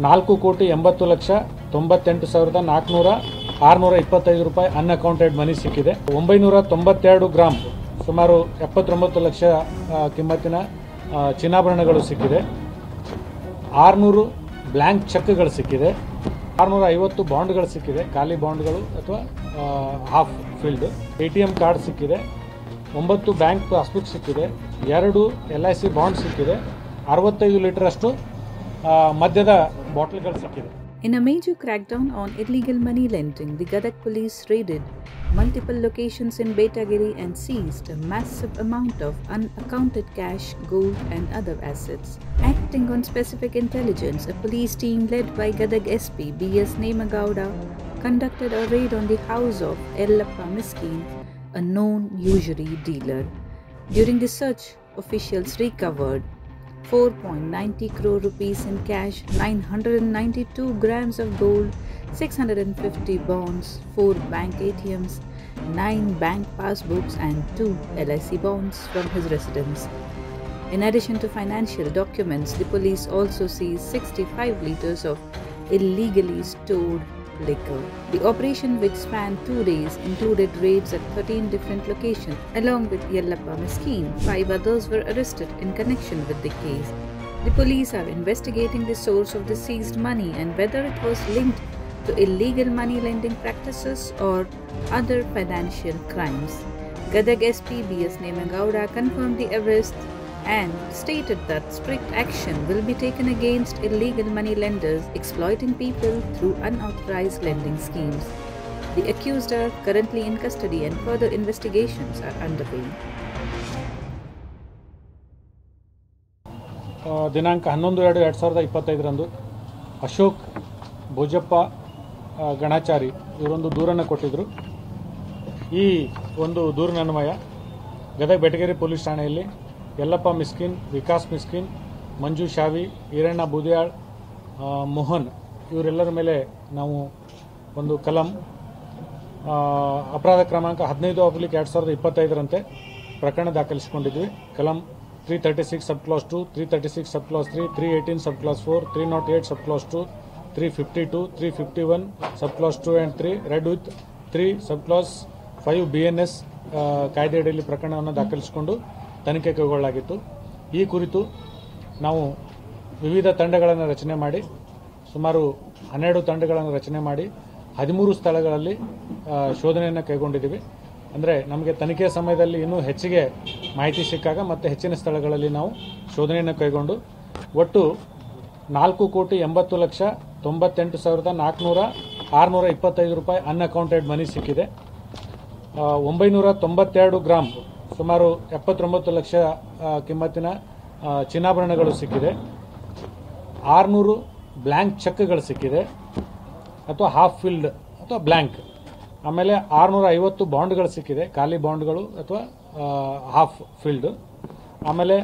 4,80,98,425 ರೂಪಾಯಿ ಅನ್ಅಕೌಂಟೆಡ್ ಮನಿ ಸಿಕ್ಕಿದೆ. 992 ಗ್ರಾಮ್ ಸುಮಾರು 79 ಲಕ್ಷ ಕಿಮ್ಮತ್ತಿನ ಚಿನ್ನಾಭರಣಗಳು ಸಿಕ್ಕಿದೆ. 600 ಬ್ಲ್ಯಾಂಕ್ ಚೆಕ್ಗಳು ಸಿಕ್ಕಿದೆ. 650 ಬಾಂಡ್ಗಳು ಸಿಕ್ಕಿದೆ, ಖಾಲಿ ಬಾಂಡ್ಗಳು ಅಥವಾ ಹಾಫ್ ಫಿಲ್ಡ್. ATM ಕಾರ್ಡ್ ಸಿಕ್ಕಿದೆ. 9 ಬ್ಯಾಂಕ್ ಪಾಸ್ಬುಕ್ ಸಿಕ್ಕಿದೆ. 2 LIC ಬಾಂಡ್ ಸಿಕ್ಕಿದೆ. 65 ಲೀಟರ್ ಅಷ್ಟು ಮದ್ಯದ ಬಾಟಲ್ಗಳು ಸಿಕ್ಕಿದೆ. In a major crackdown on illegal money lending, the Gadag police raided multiple locations in Betagiri and seized a massive amount of unaccounted cash, gold and other assets. Acting on specific intelligence, a police team led by Gadag SP B.S. Nemagowda conducted a raid on the house of Yellappa Miskin, a known usury dealer. During the search, officials recovered 4.90 crore rupees in cash, 992 grams of gold, 650 bonds, 4 bank ATMs, 9 bank passbooks and 2 LIC bonds from his residence. In addition to financial documents, the police also seized 65 liters of illegally stored liquor. The operation, which spanned 2 days, included raids at 13 different locations. Along with Yellappa Miskin, 5 others were arrested in connection with the case. The police are investigating the source of the seized money and whether it was linked to illegal money lending practices or other financial crimes. Gadag SP B.S. Nemagowda confirmed the arrest and stated that strict action will be taken against illegal money lenders exploiting people through unauthorized lending schemes. The accused are currently in custody and further investigations are underway. ದಿನಾಂಕ 11/2/2025 ಅಶೋಕ್ ಭೋಜಪ್ಪ ಗಣಾಚಾರಿ ಇವರೊಂದು ದೂರನ್ನು ಕೊಟ್ಟಿದ್ದರು. ಈ ಒಂದು ದೂರಿನನ್ವಯ Gadag Betageri police ಠಾಣೆಯಲ್ಲಿ ಯಲ್ಲಪ್ಪ ಮಿಸ್ಕಿನ್, ವಿಕಾಸ್ ಮಿಸ್ಕಿನ್, ಮಂಜು ಶಾವಿ, ಈರಣ್ಣ ಬೂದಿಯಾಳ್, ಮೋಹನ್ ಇವರೆಲ್ಲರ ಮೇಲೆ ನಾವು ಒಂದು ಕಲಂ ಅಪರಾಧ ಕ್ರಮಾಂಕ 15/2025 ಪ್ರಕರಣ ದಾಖಲಿಸಿಕೊಂಡಿದ್ವಿ. ಕಲಂ 336 sub clause 2, 336 sub clause 3, 318 sub clause 4, 308 sub clause 2, 352, 351 sub clause 2 and 3 read with 3 sub clause 5 BNS ಕಾಯ್ದೆಯಡಿಯಲ್ಲಿ ಪ್ರಕರಣವನ್ನು ದಾಖಲಿಸಿಕೊಂಡು ತನಿಖೆ ಕೈಗೊಳ್ಳಲಾಗಿತ್ತು. ಈ ಕುರಿತು ನಾವು ವಿವಿಧ ತಂಡಗಳನ್ನು ರಚನೆ ಮಾಡಿ ಸುಮಾರು 12 ತಂಡಗಳನ್ನು ರಚನೆ ಮಾಡಿ 13 ಸ್ಥಳಗಳಲ್ಲಿ ಶೋಧನೆಯನ್ನು ಕೈಗೊಂಡಿದ್ದೀವಿ. ಅಂದರೆ ನಮಗೆ ತನಿಖೆ ಸಮಯದಲ್ಲಿ ಇನ್ನೂ ಹೆಚ್ಚಿಗೆ ಮಾಹಿತಿ ಸಿಕ್ಕಾಗ ಮತ್ತೆ ಹೆಚ್ಚಿನ ಸ್ಥಳಗಳಲ್ಲಿ ನಾವು ಶೋಧನೆಯನ್ನು ಕೈಗೊಂಡು ಒಟ್ಟು 4,80,98,425 ರೂಪಾಯಿ ಅನ್ಅಕೌಂಟೆಡ್ ಮನಿ ಸಿಕ್ಕಿದೆ. 992 ಗ್ರಾಮ್ ಸುಮಾರು 79 ಲಕ್ಷ ಕಿಮ್ಮತ್ತಿನ ಚಿನ್ನಾಭರಣಗಳು ಸಿಕ್ಕಿದೆ. 600 ಬ್ಲ್ಯಾಂಕ್ ಚೆಕ್ಗಳು ಸಿಕ್ಕಿದೆ ಅಥವಾ ಹಾಫ್ ಫಿಲ್ಡ್ ಅಥವಾ ಬ್ಲ್ಯಾಂಕ್. ಆಮೇಲೆ 650 ಬಾಂಡ್ಗಳು ಸಿಕ್ಕಿದೆ, ಖಾಲಿ ಬಾಂಡ್ಗಳು ಅಥವಾ ಹಾಫ್ ಫಿಲ್ಡ್. ಆಮೇಲೆ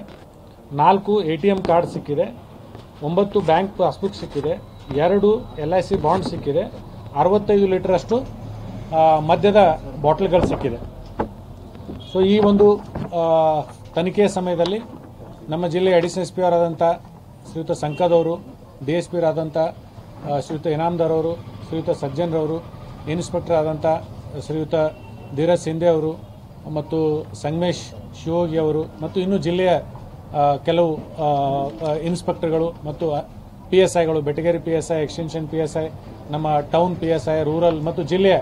4 ATM ಕಾರ್ಡ್ ಸಿಕ್ಕಿದೆ. 9 ಬ್ಯಾಂಕ್ ಪಾಸ್ಬುಕ್ ಸಿಕ್ಕಿದೆ. 2 LIC ಬಾಂಡ್ ಸಿಕ್ಕಿದೆ. 65 ಲೀಟರ್ ಅಷ್ಟು ಮದ್ಯದ ಬಾಟಲ್ಗಳು ಸಿಕ್ಕಿದೆ. ಸೊ ಈ ಒಂದು ತನಿಖೆಯ ಸಮಯದಲ್ಲಿ ನಮ್ಮ ಜಿಲ್ಲೆಯ ಅಡಿಷನಲ್ SP ಅವರಾದಂಥ ಶ್ರೀಯುತ ಸಂಕದವರು, DSP ಅವರಾದಂಥ ಶ್ರೀಯುತ ಇನಾಮದಾರ್ ಅವರು, ಶ್ರೀಯುತ ಸಜ್ಜನ್ರವರು, ಇನ್ಸ್ಪೆಕ್ಟರ್ ಆದಂಥ ಶ್ರೀಯುತ ಧೀರಜ್ ಸಿಂಧೆ ಅವರು ಮತ್ತು ಸಂಗಮೇಶ್ ಶಿವೋಗಿ ಅವರು ಮತ್ತು ಇನ್ನು ಜಿಲ್ಲೆಯ ಕೆಲವು ಇನ್ಸ್ಪೆಕ್ಟರ್ಗಳು ಮತ್ತು PSIಗಳು, ಬೆಟಗೇರಿ PSI, ಎಕ್ಸ್ಟೆನ್ಷನ್ PSI, ನಮ್ಮ ಟೌನ್ PSI, ರೂರಲ್ ಮತ್ತು ಜಿಲ್ಲೆಯ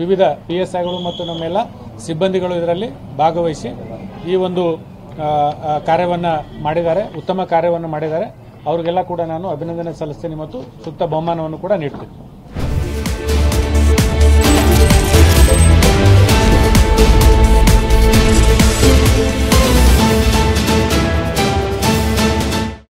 ವಿವಿಧ PSIಗಳು ಮತ್ತು ನಮ್ಮೆಲ್ಲ ಸಿಬ್ಬಂದಿಗಳು ಇದರಲ್ಲಿ ಭಾಗವಹಿಸಿ ಈ ಒಂದು ಕಾರ್ಯವನ್ನು ಮಾಡಿದ್ದಾರೆ, ಉತ್ತಮ ಕಾರ್ಯವನ್ನು ಮಾಡಿದ್ದಾರೆ. ಅವರಿಗೆಲ್ಲ ಕೂಡ ನಾನು ಅಭಿನಂದನೆ ಸಲ್ಲಿಸ್ತೀನಿ ಮತ್ತು ಸೂಕ್ತ ಬಹುಮಾನವನ್ನು ಕೂಡ ನೀಡ್ತೀನಿ.